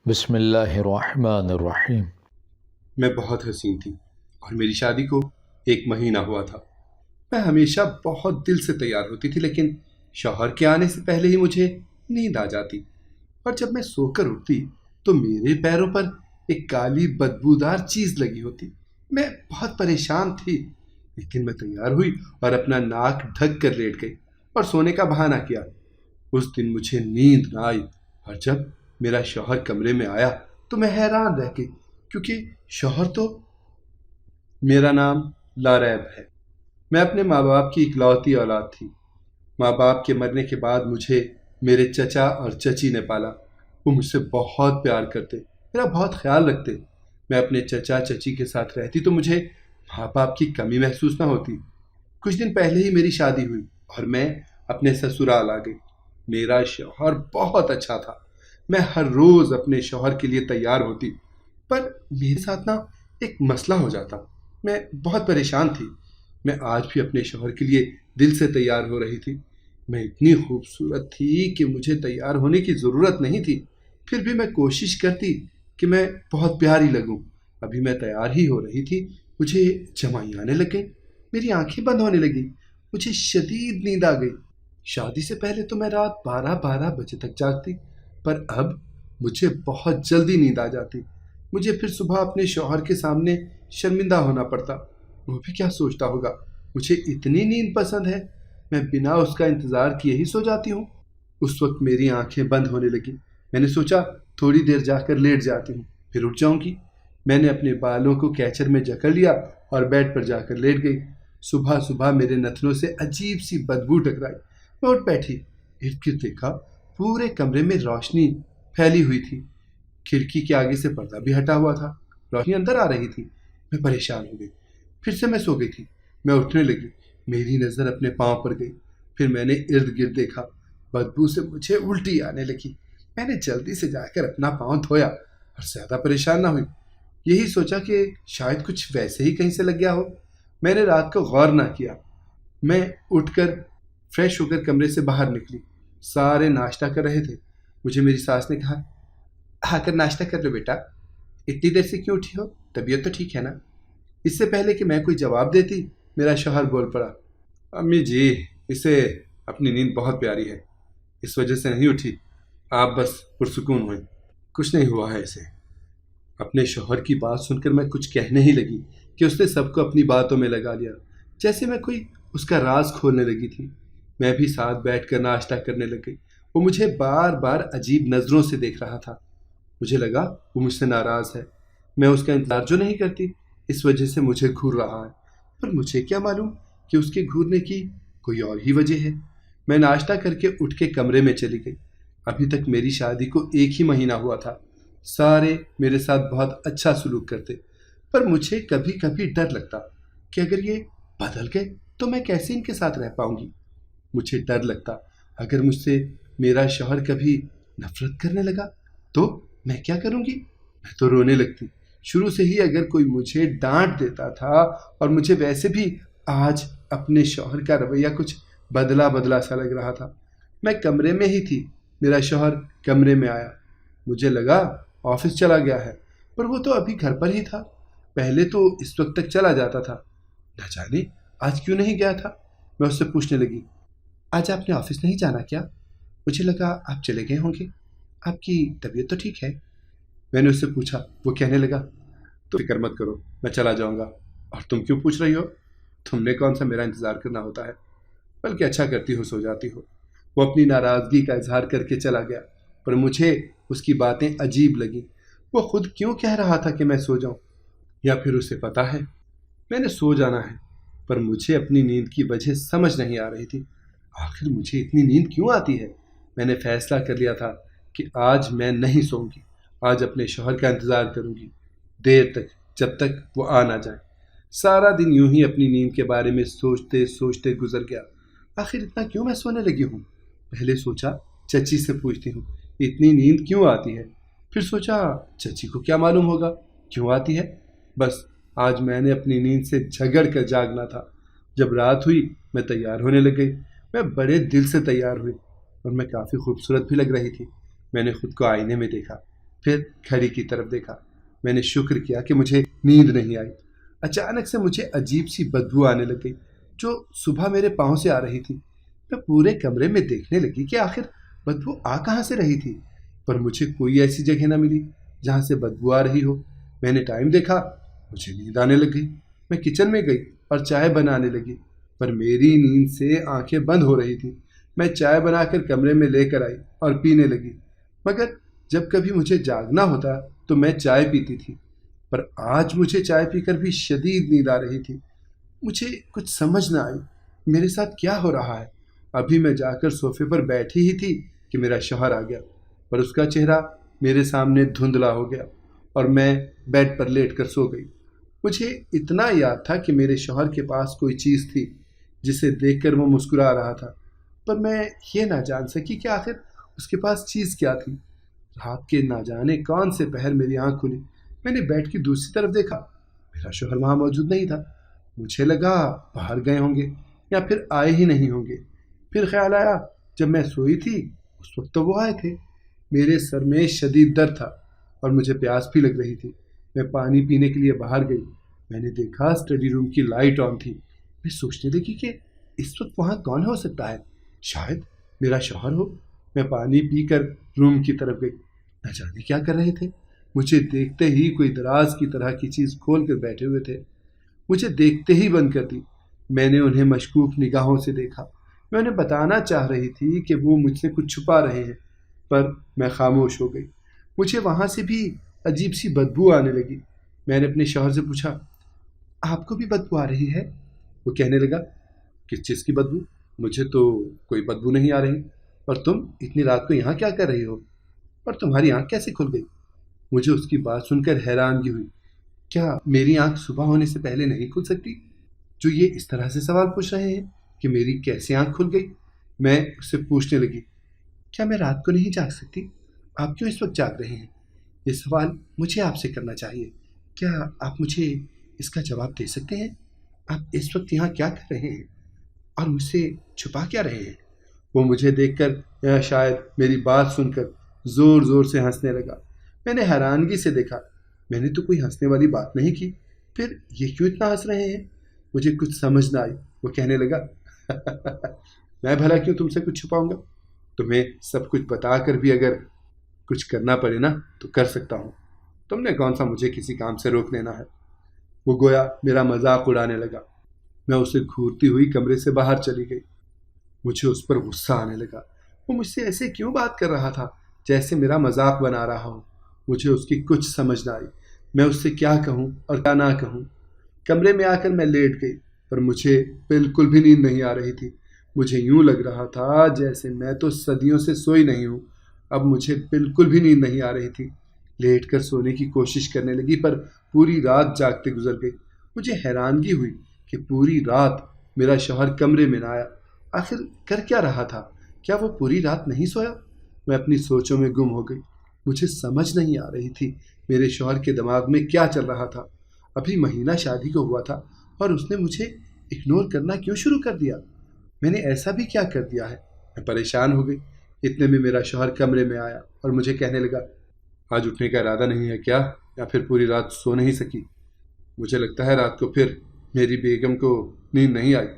بسم اللہ الرحمن الرحیم۔ میں بہت حسین تھی اور میری شادی کو 1 مہینہ ہوا تھا۔ میں ہمیشہ بہت دل سے تیار ہوتی تھی، لیکن شوہر کے آنے سے پہلے ہی مجھے نیند آ جاتی، اور جب میں سو کر اٹھتی تو میرے پیروں پر ایک کالی بدبودار چیز لگی ہوتی۔ میں بہت پریشان تھی، لیکن میں تیار ہوئی اور اپنا ناک ڈھک کر لیٹ گئی اور سونے کا بہانہ کیا۔ اس دن مجھے نیند نہ آئی، اور جب میرا شوہر کمرے میں آیا تو میں حیران رہ گئی، کیونکہ شوہر تو میرا نام لاریب ہے۔ میں اپنے ماں باپ کی اکلوتی اولاد تھی۔ ماں باپ کے مرنے کے بعد مجھے میرے چچا اور چچی نے پالا۔ وہ مجھ سے بہت پیار کرتے، میرا بہت خیال رکھتے۔ میں اپنے چچا چچی کے ساتھ رہتی تو مجھے ماں باپ کی کمی محسوس نہ ہوتی۔ کچھ دن پہلے ہی میری شادی ہوئی اور میں اپنے سسرال آ گئی۔ میرا شوہر بہت اچھا تھا۔ میں ہر روز اپنے شوہر کے لیے تیار ہوتی، پر میرے ساتھ نا ایک مسئلہ ہو جاتا۔ میں بہت پریشان تھی۔ میں آج بھی اپنے شوہر کے لیے دل سے تیار ہو رہی تھی۔ میں اتنی خوبصورت تھی کہ مجھے تیار ہونے کی ضرورت نہیں تھی، پھر بھی میں کوشش کرتی کہ میں بہت پیاری لگوں۔ ابھی میں تیار ہی ہو رہی تھی، مجھے جمائی آنے لگ گئی، میری آنکھیں بند ہونے لگی، مجھے شدید نیند آ گئی۔ شادی سے پہلے تو میں رات 12 بجے تک جاگتی، پر اب مجھے بہت جلدی نیند آ جاتی۔ مجھے پھر صبح اپنے شوہر کے سامنے شرمندہ ہونا پڑتا۔ وہ بھی کیا سوچتا ہوگا، مجھے اتنی نیند پسند ہے، میں بنا اس کا انتظار کیے ہی سو جاتی ہوں۔ اس وقت میری آنکھیں بند ہونے لگی۔ میں نے سوچا تھوڑی دیر جا کر لیٹ جاتی ہوں، پھر اٹھ جاؤں گی۔ میں نے اپنے بالوں کو کیچر میں جکڑ لیا اور بیڈ پر جا کر لیٹ گئی۔ صبح صبح میرے نتنوں سے عجیب سی بدبو ٹکرائی۔ میں اٹھ بیٹھی، ارد گرد دیکھا، پورے کمرے میں روشنی پھیلی ہوئی تھی۔ کھڑکی کے آگے سے پردہ بھی ہٹا ہوا تھا، روشنی اندر آ رہی تھی۔ میں پریشان ہو گئی، پھر سے میں سو گئی تھی۔ میں اٹھنے لگی، میری نظر اپنے پاؤں پر گئی، پھر میں نے ارد گرد دیکھا، بدبو سے مجھے الٹی آنے لگی۔ میں نے جلدی سے جا کر اپنا پاؤں دھویا اور زیادہ پریشان نہ ہوئی، یہی سوچا کہ شاید کچھ ویسے ہی کہیں سے لگ گیا ہو۔ میں نے رات کو غور نہ کیا۔ میں اٹھ کر فریش ہو کر کمرے سے باہر نکلی۔ سارے ناشتہ کر رہے تھے۔ مجھے میری ساس نے کہا، آ کر ناشتہ کر لو بیٹا، اتنی دیر سے کیوں اٹھی ہو، طبیعت تو ٹھیک ہے نا؟ اس سے پہلے کہ میں کوئی جواب دیتی، میرا شوہر بول پڑا، امی جی، اسے اپنی نیند بہت پیاری ہے، اس وجہ سے نہیں اٹھی، آپ بس پرسکون ہوئیں، کچھ نہیں ہوا ہے اسے۔ اپنے شوہر کی بات سن کر میں کچھ کہنے ہی لگی کہ اس نے سب کو اپنی باتوں میں لگا لیا، جیسے میں کوئی اس کا راز کھولنے لگی تھی۔ میں بھی ساتھ بیٹھ کر ناشتہ کرنے لگ گئی۔ وہ مجھے بار بار عجیب نظروں سے دیکھ رہا تھا۔ مجھے لگا وہ مجھ سے ناراض ہے، میں اس کا انتظار جو نہیں کرتی، اس وجہ سے مجھے گھور رہا ہے، پر مجھے کیا معلوم کہ اس کے گھورنے کی کوئی اور ہی وجہ ہے۔ میں ناشتہ کر کے اٹھ کے کمرے میں چلی گئی۔ ابھی تک میری شادی کو 1 ہی مہینہ ہوا تھا۔ سارے میرے ساتھ بہت اچھا سلوک کرتے، پر مجھے کبھی کبھی ڈر لگتا کہ اگر یہ بدل گئے تو میں کیسے ان کے ساتھ رہ پاؤں گی۔ مجھے ڈر لگتا اگر مجھ سے میرا شوہر کبھی نفرت کرنے لگا تو میں کیا کروں گی؟ میں تو رونے لگتی۔ شروع سے ہی اگر کوئی مجھے ڈانٹ دیتا تھا، اور مجھے ویسے بھی آج اپنے شوہر کا رویہ کچھ بدلا بدلا سا لگ رہا تھا۔ میں کمرے میں ہی تھی، میرا شوہر کمرے میں آیا۔ مجھے لگا آفس چلا گیا ہے، پر وہ تو ابھی گھر پر ہی تھا۔ پہلے تو اس وقت تک چلا جاتا تھا، نہ جانے آج کیوں نہیں گیا تھا۔ میں اس سے پوچھنے لگی، آج آپ نے آفس نہیں جانا کیا؟ مجھے لگا آپ چلے گئے ہوں گے، آپ کی طبیعت تو ٹھیک ہے؟ میں نے اس سے پوچھا، وہ کہنے لگا، تو فکر مت کرو، میں چلا جاؤں گا، اور تم کیوں پوچھ رہی ہو؟ تم نے کون سا میرا انتظار کرنا ہوتا ہے، بلکہ اچھا کرتی ہو سو جاتی ہو۔ وہ اپنی ناراضگی کا اظہار کر کے چلا گیا، پر مجھے اس کی باتیں عجیب لگیں۔ وہ خود کیوں کہہ رہا تھا کہ میں سو جاؤں، یا پھر اسے پتا ہے میں نے سو جانا ہے؟ پر مجھے اپنی نیند کی وجہ سمجھ نہیں آ رہی تھی۔ آخر مجھے اتنی نیند کیوں آتی ہے؟ میں نے فیصلہ کر لیا تھا کہ آج میں نہیں سوؤں گی، آج اپنے شوہر کا انتظار کروں گی، دیر تک، جب تک وہ آ نہ جائیں۔ سارا دن یوں ہی اپنی نیند کے بارے میں سوچتے سوچتے گزر گیا۔ آخر اتنا کیوں میں سونے لگی ہوں؟ پہلے سوچا چچی سے پوچھتی ہوں اتنی نیند کیوں آتی ہے، پھر سوچا چچی کو کیا معلوم ہوگا کیوں آتی ہے۔ بس آج میں نے اپنی نیند سے جھگڑ کر جاگنا تھا۔ جب رات ہوئی میں تیار ہونے لگ گئی۔ میں بڑے دل سے تیار ہوئی، اور میں کافی خوبصورت بھی لگ رہی تھی۔ میں نے خود کو آئینے میں دیکھا، پھر گھڑی کی طرف دیکھا۔ میں نے شکر کیا کہ مجھے نیند نہیں آئی۔ اچانک سے مجھے عجیب سی بدبو آنے لگ گئی جو صبح میرے پاؤں سے آ رہی تھی۔ میں پورے کمرے میں دیکھنے لگی کہ آخر بدبو آ کہاں سے رہی تھی، پر مجھے کوئی ایسی جگہ نہ ملی جہاں سے بدبو آ رہی ہو۔ میں نے ٹائم دیکھا، مجھے نیند آنے لگ گئی۔ میں کچن میں گئی اور چائے بنانے لگی، پر میری نیند سے آنکھیں بند ہو رہی تھی۔ میں چائے بنا کر کمرے میں لے کر آئی اور پینے لگی، مگر جب کبھی مجھے جاگنا ہوتا تو میں چائے پیتی تھی، پر آج مجھے چائے پی کر بھی شدید نیند آ رہی تھی۔ مجھے کچھ سمجھ نہ آئی میرے ساتھ کیا ہو رہا ہے۔ ابھی میں جا کر صوفے پر بیٹھی ہی تھی کہ میرا شوہر آ گیا، پر اس کا چہرہ میرے سامنے دھندلا ہو گیا اور میں بیڈ پر لیٹ کر سو گئی۔ مجھے اتنا یاد تھا کہ میرے شوہر کے پاس کوئی چیز تھی جسے دیکھ کر وہ مسکرا رہا تھا، پر میں یہ نہ جان سکی کہ آخر اس کے پاس چیز کیا تھی۔ رات کے نہ جانے کون سے پہر میری آنکھ کھلی۔ میں نے بیڈ کی دوسری طرف دیکھا، میرا شوہر وہاں موجود نہیں تھا۔ مجھے لگا باہر گئے ہوں گے یا پھر آئے ہی نہیں ہوں گے۔ پھر خیال آیا جب میں سوئی تھی اس وقت تو وہ آئے تھے۔ میرے سر میں شدید درد تھا اور مجھے پیاس بھی لگ رہی تھی۔ میں پانی پینے کے لیے باہر گئی۔ میں نے دیکھا اسٹڈی روم کی لائٹ آن تھی۔ میں سوچنے لگی کہ اس وقت وہاں کون ہو سکتا ہے، شاید میرا شوہر ہو۔ میں پانی پی کر روم کی طرف گئی، نہ جانے کیا کر رہے تھے۔ مجھے دیکھتے ہی کوئی دراز کی طرح کی چیز کھول کر بیٹھے ہوئے تھے۔ مجھے دیکھتے ہی بند کر دی۔ میں نے انہیں مشکوک نگاہوں سے دیکھا۔ میں انہیں بتانا چاہ رہی تھی کہ وہ مجھ سے کچھ چھپا رہے ہیں، پر میں خاموش ہو گئی۔ مجھے وہاں سے بھی عجیب سی بدبو آنے لگی۔ میں نے اپنے شوہر سے پوچھا، آپ کو بھی بدبو آ رہی ہے؟ وہ کہنے لگا، کس چیز کی بدبو؟ مجھے تو کوئی بدبو نہیں آ رہی، اور تم اتنی رات کو یہاں کیا کر رہی ہو، اور تمہاری آنکھ کیسے کھل گئی؟ مجھے اس کی بات سن کر حیرانگی ہوئی۔ کیا میری آنکھ صبح ہونے سے پہلے نہیں کھل سکتی؟ جو یہ اس طرح سے سوال پوچھ رہے ہیں کہ میری کیسے آنکھ کھل گئی؟ میں اس سے پوچھنے لگی، کیا میں رات کو نہیں جاگ سکتی؟ آپ کیوں اس وقت جاگ رہے ہیں؟ یہ سوال مجھے آپ سے کرنا چاہیے۔ کیا آپ مجھے اس کا جواب دے سکتے ہیں؟ آپ اس وقت یہاں کیا کر رہے ہیں اور مجھ سے چھپا کیا رہے ہیں؟ وہ مجھے دیکھ کر یا شاید میری بات سن کر زور زور سے ہنسنے لگا۔ میں نے حیرانگی سے دیکھا، میں نے تو کوئی ہنسنے والی بات نہیں کی، پھر یہ کیوں اتنا ہنس رہے ہیں؟ مجھے کچھ سمجھ نہ آئی۔ وہ کہنے لگا، میں بھلا کیوں تم سے کچھ چھپاؤں گا؟ تمہیں سب کچھ بتا کر بھی اگر کچھ کرنا پڑے نا تو کر سکتا ہوں۔ تم نے کون سا مجھے کسی کام سے روک لینا ہے؟ وہ گویا میرا مذاق اڑانے لگا۔ میں اسے گھورتی ہوئی کمرے سے باہر چلی گئی۔ مجھے اس پر غصہ آنے لگا۔ وہ مجھ سے ایسے کیوں بات کر رہا تھا جیسے میرا مذاق بنا رہا ہو؟ مجھے اس کی کچھ سمجھ نہ آئی۔ میں اس سے کیا کہوں اور کیا نہ کہوں۔ کمرے میں آ کر میں لیٹ گئی، پر مجھے بالکل بھی نیند نہیں آ رہی تھی۔ مجھے یوں لگ رہا تھا جیسے میں تو صدیوں سے سوئی نہیں ہوں۔ اب مجھے بالکل بھی نیند نہیں آ رہی تھی۔ لیٹ کر سونے کی کوشش کرنے لگی، پر پوری رات جاگتے گزر گئی۔ مجھے حیرانگی ہوئی کہ پوری رات میرا شوہر کمرے میں نہ آیا۔ آخر کر کیا رہا تھا؟ کیا وہ پوری رات نہیں سویا؟ میں اپنی سوچوں میں گم ہو گئی۔ مجھے سمجھ نہیں آ رہی تھی میرے شوہر کے دماغ میں کیا چل رہا تھا۔ ابھی مہینہ شادی کو ہوا تھا اور اس نے مجھے اگنور کرنا کیوں شروع کر دیا؟ میں نے ایسا بھی کیا کر دیا ہے؟ میں پریشان ہو گئی۔ اتنے میں میرا شوہر کمرے میں آیا اور مجھے کہنے لگا، آج اٹھنے کا ارادہ نہیں ہے کیا، یا پھر پوری رات سو نہیں سکی؟ مجھے لگتا ہے رات کو پھر میری بیگم کو نیند نہیں آئی۔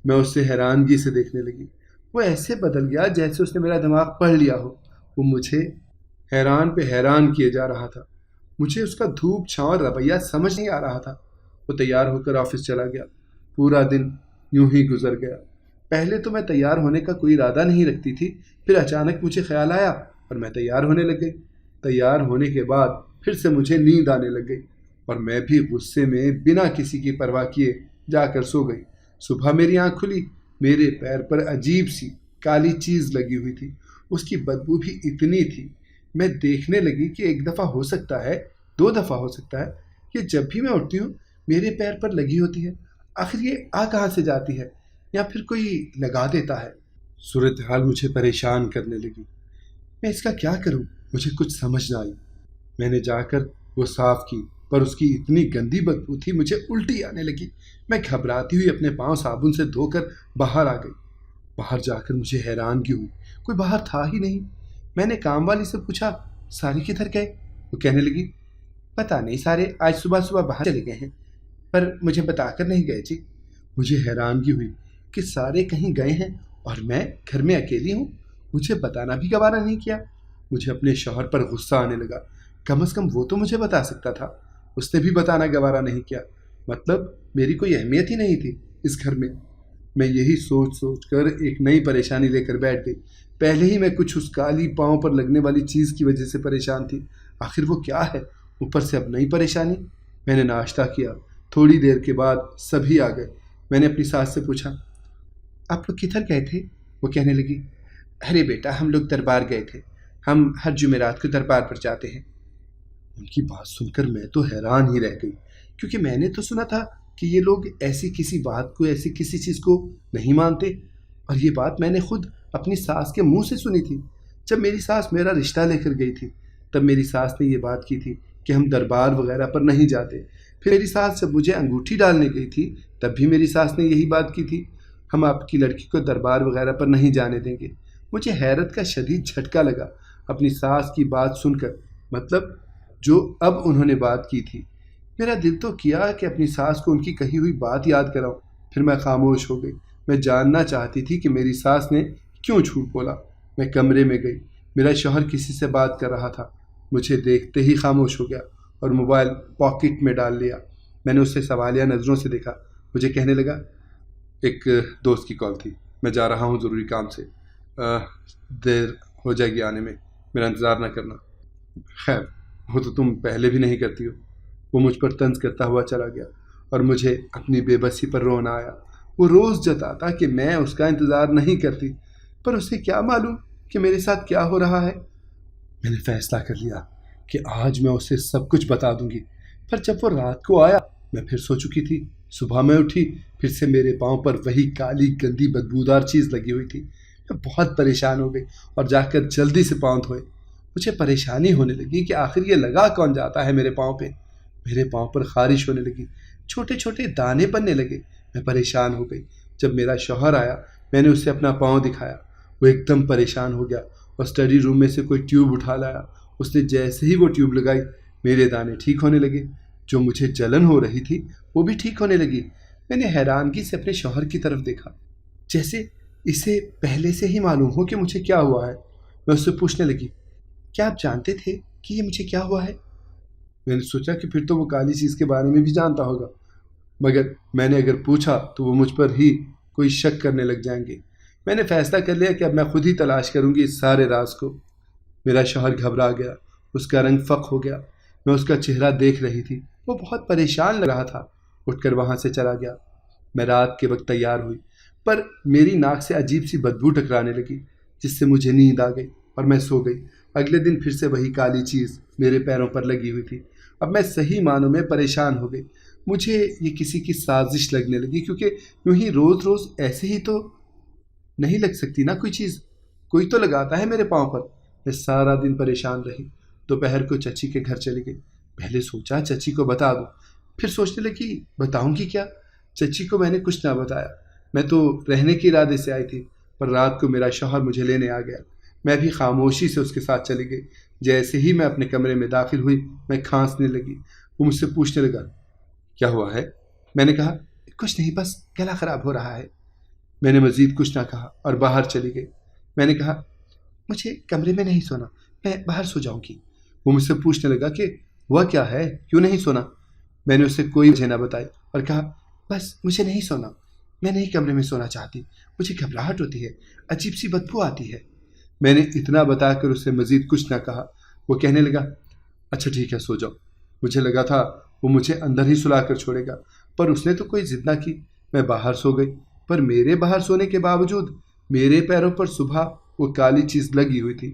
میں اس سے حیرانگی سے دیکھنے لگی۔ وہ ایسے بدل گیا جیسے اس نے میرا دماغ پڑھ لیا ہو۔ وہ مجھے حیران پہ حیران کیے جا رہا تھا۔ مجھے اس کا دھوپ چھاؤں رویہ سمجھ نہیں آ رہا تھا۔ وہ تیار ہو کر آفس چلا گیا۔ پورا دن یوں ہی گزر گیا۔ پہلے تو میں تیار ہونے کا کوئی ارادہ نہیں رکھتی تھی، پھر اچانک مجھے خیال آیا اور میں تیار ہونے لگ گئی۔ تیار ہونے کے بعد پھر سے مجھے نیند آنے لگ گئی اور میں بھی غصے میں بنا کسی کی پرواہ کیے جا کر سو گئی۔ صبح میری آنکھ کھلی، میرے پیر پر عجیب سی کالی چیز لگی ہوئی تھی۔ اس کی بدبو بھی اتنی تھی۔ میں دیکھنے لگی کہ ایک دفعہ ہو سکتا ہے، 2 دفعہ ہو سکتا ہے، کہ جب بھی میں اٹھتی ہوں میرے پیر پر لگی ہوتی ہے۔ آخر یہ آ کہاں سے جاتی ہے، یا پھر کوئی لگا دیتا ہے؟ صورتحال مجھے پریشان کرنے لگی۔ میں اس کا کیا کروں؟ مجھے کچھ سمجھ نہ آئی۔ میں نے جا کر وہ صاف کی، پر اس کی اتنی گندی بدبو تھی مجھے الٹی آنے لگی۔ میں گھبراتی ہوئی اپنے پاؤں صابن سے دھو کر باہر آ گئی۔ باہر جا کر مجھے حیرانگی ہوئی، کوئی باہر تھا ہی نہیں۔ میں نے کام والی سے پوچھا، سارے کدھر گئے؟ وہ کہنے لگی، پتہ نہیں، سارے آج صبح صبح باہر چلے گئے ہیں، پر مجھے بتا کر نہیں گئے جی۔ مجھے حیرانگی ہوئی کہ سارے کہیں گئے ہیں اور میں گھر میں اکیلی ہوں، مجھے بتانا بھی گوارا نہیں کیا۔ مجھے اپنے شوہر پر غصہ آنے لگا، کم از کم وہ تو مجھے بتا سکتا تھا، اس نے بھی بتانا گوارا نہیں کیا، مطلب میری کوئی اہمیت ہی نہیں تھی اس گھر میں۔ میں یہی سوچ سوچ کر ایک نئی پریشانی لے کر بیٹھ گئی۔ پہلے ہی میں کچھ اس کالی پاؤں پر لگنے والی چیز کی وجہ سے پریشان تھی، آخر وہ کیا ہے؟ اوپر سے اب نئی پریشانی۔ میں نے ناشتہ کیا، تھوڑی دیر کے بعد سبھی آ گئے۔ میں نے اپنی ساس سے پوچھا، آپ لوگ کدھر گئے تھے؟ وہ کہنے لگی، ارے بیٹا، ہم لوگ دربار گئے تھے، ہم ہر جمعرات کو دربار پر جاتے ہیں۔ ان کی بات سن کر میں تو حیران ہی رہ گئی، کیونکہ میں نے تو سنا تھا کہ یہ لوگ ایسی کسی بات کو، ایسی کسی چیز کو نہیں مانتے، اور یہ بات میں نے خود اپنی ساس کے منہ سے سنی تھی۔ جب میری ساس میرا رشتہ لے کر گئی تھی تب میری ساس نے یہ بات کی تھی کہ ہم دربار وغیرہ پر نہیں جاتے۔ پھر میری ساس جب مجھے انگوٹھی ڈالنے گئی تھی تب بھی میری ساس نے یہی بات کی تھی، ہم آپ کی لڑکی کو دربار وغیرہ پر نہیں جانے دیں گے۔ مجھے حیرت کا شدید جھٹکا لگا اپنی ساس کی بات سن کر، مطلب جو اب انہوں نے بات کی تھی۔ میرا دل تو کیا کہ اپنی ساس کو ان کی کہی ہوئی بات یاد کراؤں، پھر میں خاموش ہو گئی۔ میں جاننا چاہتی تھی کہ میری ساس نے کیوں جھوٹ بولا۔ میں کمرے میں گئی، میرا شوہر کسی سے بات کر رہا تھا، مجھے دیکھتے ہی خاموش ہو گیا اور موبائل پاکٹ میں ڈال لیا۔ میں نے اسے سوالیہ نظروں سے دیکھا، مجھے کہنے لگا، ایک دوست کی کال تھی، میں جا رہا ہوں ضروری کام سے، دیر ہو جائے گی آنے میں، میرا انتظار نہ کرنا۔ خیر، وہ تو تم پہلے بھی نہیں کرتی ہو۔ وہ مجھ پر طنز کرتا ہوا چلا گیا اور مجھے اپنی بے بسی پر رونا آیا۔ وہ روز جتاتا کہ میں اس کا انتظار نہیں کرتی، پر اسے کیا معلوم کہ میرے ساتھ کیا ہو رہا ہے۔ میں نے فیصلہ کر لیا کہ آج میں اسے سب کچھ بتا دوں گی، پر جب وہ رات کو آیا میں پھر سو چکی تھی۔ صبح میں اٹھی، پھر سے میرے پاؤں پر وہی کالی گندی بدبودار چیز لگی ہوئی تھی۔ میں بہت پریشان ہو گئی اور جا کر جلدی سے پاؤں دھوئے۔ مجھے پریشانی ہونے لگی کہ آخر یہ لگا کون جاتا ہے میرے پاؤں پہ۔ میرے پاؤں پر خارش ہونے لگی، چھوٹے چھوٹے دانے پڑنے لگے۔ میں پریشان ہو گئی۔ جب میرا شوہر آیا میں نے اسے اپنا پاؤں دکھایا، وہ ایک دم پریشان ہو گیا اور اسٹڈی روم میں سے کوئی ٹیوب اٹھا لایا۔ اس نے جیسے ہی وہ ٹیوب لگائی میرے دانے ٹھیک ہونے لگے، جو مجھے جلن ہو رہی تھی وہ بھی ٹھیک ہونے لگی۔ میں نے حیرانگی سے اپنے شوہر کی طرف دیکھا، جیسے اسے پہلے سے ہی معلوم ہو کہ مجھے کیا ہوا ہے۔ میں اس سے پوچھنے لگی، کیا آپ جانتے تھے کہ یہ مجھے کیا ہوا ہے؟ میں نے سوچا کہ پھر تو وہ کالی چیز کے بارے میں بھی جانتا ہوگا، مگر میں نے اگر پوچھا تو وہ مجھ پر ہی کوئی شک کرنے لگ جائیں گے۔ میں نے فیصلہ کر لیا کہ اب میں خود ہی تلاش کروں گی اس سارے راز کو۔ میرا شوہر گھبرا گیا، اس کا رنگ فق ہو گیا۔ میں اس کا چہرہ دیکھ رہی تھی، وہ بہت پریشان لگ رہا تھا۔ اٹھ کر وہاں سے چلا گیا۔ میں رات کے وقت تیار ہوئی، پر میری ناک سے عجیب سی بدبو ٹکرانے لگی، جس سے مجھے نیند آ گئی اور میں سو گئی۔ اگلے دن پھر سے وہی کالی چیز میرے پیروں پر لگی ہوئی تھی۔ اب میں صحیح معنوں میں پریشان ہو گئی۔ مجھے یہ کسی کی سازش لگنے لگی، کیونکہ یوں ہی روز روز ایسے ہی تو نہیں لگ سکتی نا کوئی چیز، کوئی تو لگاتا ہے میرے پاؤں پر۔ میں سارا دن پریشان رہی۔ دوپہر کو چچی کے گھر چلی گئی۔ پہلے سوچا چچی کو بتا دوں، پھر سوچنے لگی بتاؤں گی کیا۔ چچی کو میں نے کچھ نہ بتایا، میں تو رہنے کے ارادے سے آئی تھی، پر رات کو میرا شوہر مجھے لینے آ گیا۔ میں بھی خاموشی سے اس کے ساتھ چلی گئی۔ جیسے ہی میں اپنے کمرے میں داخل ہوئی میں کھانسنے لگی۔ وہ مجھ سے پوچھنے لگا، کیا ہوا ہے؟ میں نے کہا، کچھ نہیں، بس گلا خراب ہو رہا ہے۔ میں نے مزید کچھ نہ کہا اور باہر چلی گئی۔ میں نے کہا، مجھے کمرے میں نہیں سونا، میں باہر سو جاؤں گی۔ وہ مجھ سے پوچھنے لگا کہ ہوا کیا ہے، کیوں نہیں سونا؟ میں نے اسے کوئی وجہ نہ بتائی اور کہا، بس مجھے نہیں سونا، میں نہیں کمرے میں سونا چاہتی، مجھے گھبراہٹ ہوتی ہے، عجیب سی بدبو آتی ہے۔ میں نے اتنا بتا کر اسے مزید کچھ نہ کہا۔ وہ کہنے لگا، اچھا ٹھیک ہے، سو جاؤ۔ مجھے لگا تھا وہ مجھے اندر ہی سلا کر چھوڑے گا، پر اس نے تو کوئی ضد نہ کی۔ میں باہر سو گئی، پر میرے باہر سونے کے باوجود میرے پیروں پر صبح وہ کالی چیز لگی ہوئی تھی۔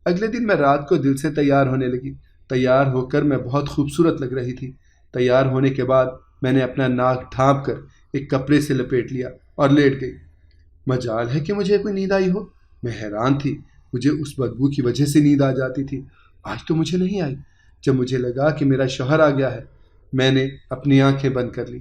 اگلے دن میں رات کو دل سے تیار ہونے لگی۔ تیار ہو کر میں بہت خوبصورت لگ رہی تھی۔ تیار ہونے کے بعد میں نے اپنا ناک ڈھانپ کر ایک کپڑے سے لپیٹ لیا اور لیٹ گئی۔ مجال ہے کہ مجھے کوئی نیند آئی ہو۔ میں حیران تھی، مجھے اس بدبو کی وجہ سے نیند آ جاتی تھی، آج تو مجھے نہیں آئی۔ جب مجھے لگا کہ میرا شوہر آ گیا ہے میں نے اپنی آنکھیں بند کر لی۔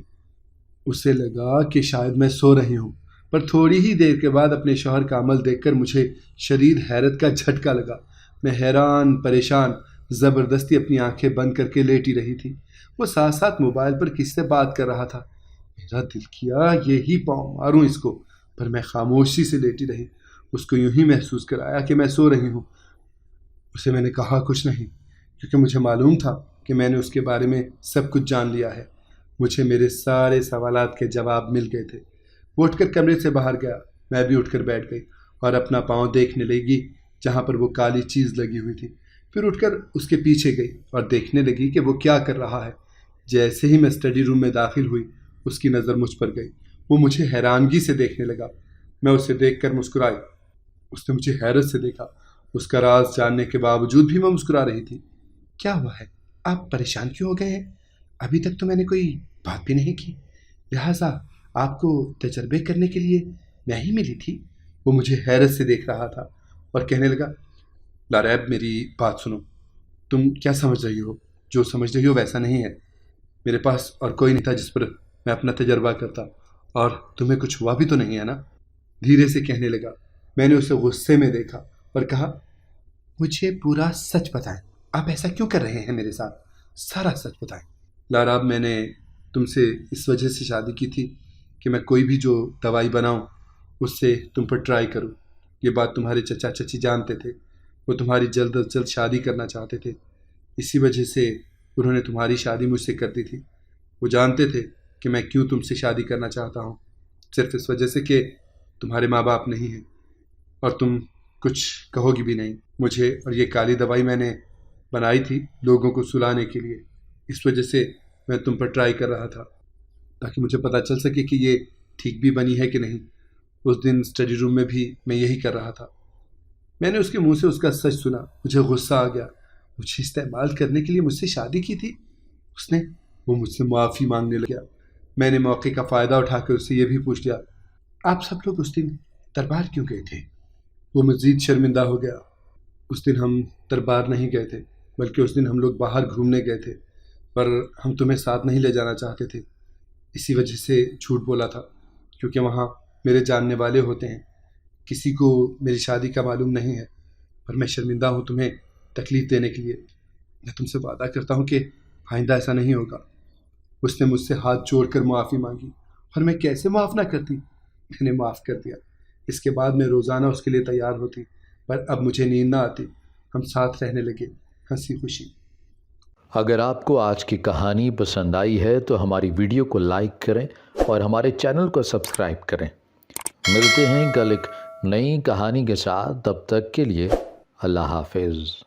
اسے لگا کہ شاید میں سو رہی ہوں، پر تھوڑی ہی دیر کے بعد اپنے شوہر کا عمل دیکھ کر مجھے شدید حیرت کا جھٹکا لگا۔ میں حیران پریشان زبردستی اپنی آنکھیں بند کر کے لیٹی رہی تھی۔ وہ ساتھ ساتھ موبائل پر کس سے بات کر رہا تھا۔ میرا دل کیا یہی پاؤں ماروں اس کو، پر میں خاموشی سے لیٹی رہی۔ اس کو یوں ہی محسوس کرایا کہ میں سو رہی ہوں۔ اسے میں نے کہا کچھ نہیں، کیونکہ مجھے معلوم تھا کہ میں نے اس کے بارے میں سب کچھ جان لیا ہے۔ مجھے میرے سارے سوالات کے جواب مل گئے تھے۔ وہ اٹھ کر کمرے سے باہر گیا، میں بھی اٹھ کر بیٹھ گئی اور اپنا پاؤں دیکھنے لگی جہاں پر وہ کالی چیز لگی ہوئی تھی۔ پھر اٹھ کر اس کے پیچھے گئی اور دیکھنے لگی کہ وہ کیا کر رہا ہے۔ جیسے ہی میں اسٹڈی روم میں داخل ہوئی، اس کی نظر مجھ پر گئی۔ وہ مجھے حیرانگی سے دیکھنے لگا۔ میں اسے دیکھ کر مسکرائی۔ اس نے مجھے حیرت سے دیکھا۔ اس کا راز جاننے کے باوجود بھی میں مسکرا رہی تھی۔ کیا ہوا ہے؟ آپ پریشان کیوں ہو گئے ہیں؟ ابھی تک تو میں نے کوئی بات بھی نہیں کی، لہٰذا آپ کو تجربے کرنے کے لیے میں ہی ملی تھی۔ وہ مجھے حیرت سے دیکھ رہا تھا اور کہنے لگا، لاریب میری بات سنو، تم کیا سمجھ رہی ہو؟ جو سمجھ رہی ہو ویسا نہیں ہے۔ میرے پاس اور کوئی نہیں تھا جس پر میں اپنا تجربہ کرتا، اور تمہیں کچھ ہوا بھی تو نہیں ہے نا؟ دھیرے سے کہنے لگا۔ میں نے اسے غصے میں دیکھا اور کہا، مجھے پورا سچ بتائیں، آپ ایسا کیوں کر رہے ہیں میرے ساتھ؟ سارا سچ بتائیں۔ لاراب، میں نے تم سے اس وجہ سے شادی کی تھی کہ میں کوئی بھی جو دوائی بناؤں اس سے تم پر ٹرائی کروں۔ یہ بات تمہارے چچا چچی جانتے تھے۔ وہ تمہاری جلد از جلد شادی کرنا چاہتے تھے، اسی وجہ سے انہوں نے تمہاری شادی مجھ سے کر دی تھی۔ وہ جانتے تھے کہ میں کیوں تم سے شادی کرنا چاہتا ہوں، صرف اس وجہ سے کہ تمہارے ماں باپ نہیں ہیں اور تم کچھ کہو گی بھی نہیں مجھے۔ اور یہ کالی دوائی میں نے بنائی تھی لوگوں کو سلانے کے لیے، اس وجہ سے میں تم پر ٹرائی کر رہا تھا تاکہ مجھے پتہ چل سکے کہ یہ ٹھیک بھی بنی ہے کہ نہیں۔ اس دن اسٹڈی روم میں بھی میں یہی کر رہا تھا۔ میں نے اس کے منہ سے اس کا سچ سنا، مجھے غصہ آ گیا۔ مجھے استعمال کرنے کے لیے مجھ سے شادی کی تھی اس نے؟ وہ مجھ سے معافی مانگنے لگا۔ میں نے موقع کا فائدہ اٹھا کر اس سے یہ بھی پوچھ لیا، آپ سب لوگ اس دن دربار کیوں گئے تھے؟ وہ مزید شرمندہ ہو گیا۔ اس دن ہم دربار نہیں گئے تھے، بلکہ اس دن ہم لوگ باہر گھومنے گئے تھے، پر ہم تمہیں ساتھ نہیں لے جانا چاہتے تھے، اسی وجہ سے جھوٹ بولا تھا، کیونکہ وہاں میرے جاننے والے ہوتے ہیں۔ کسی کو میری شادی کا معلوم نہیں ہے، پر میں شرمندہ ہوں تمہیں تکلیف دینے کے لیے۔ میں تم سے وعدہ کرتا ہوں کہ آئندہ ایسا نہیں ہوگا۔ اس نے مجھ سے ہاتھ جوڑ کر معافی مانگی، اور میں کیسے معاف نہ کرتی؟ میں نے معاف کر دیا۔ اس کے بعد میں روزانہ اس کے لیے تیار ہوتی، پر اب مجھے نیند نہ آتی۔ ہم ساتھ رہنے لگے، ہنسی خوشی۔ اگر آپ کو آج کی کہانی پسند آئی ہے تو ہماری ویڈیو کو لائک کریں اور ہمارے چینل کو سبسکرائب کریں۔ ملتے ہیں کل ایک نئی کہانی کے ساتھ، تب تک کے لیے اللہ حافظ۔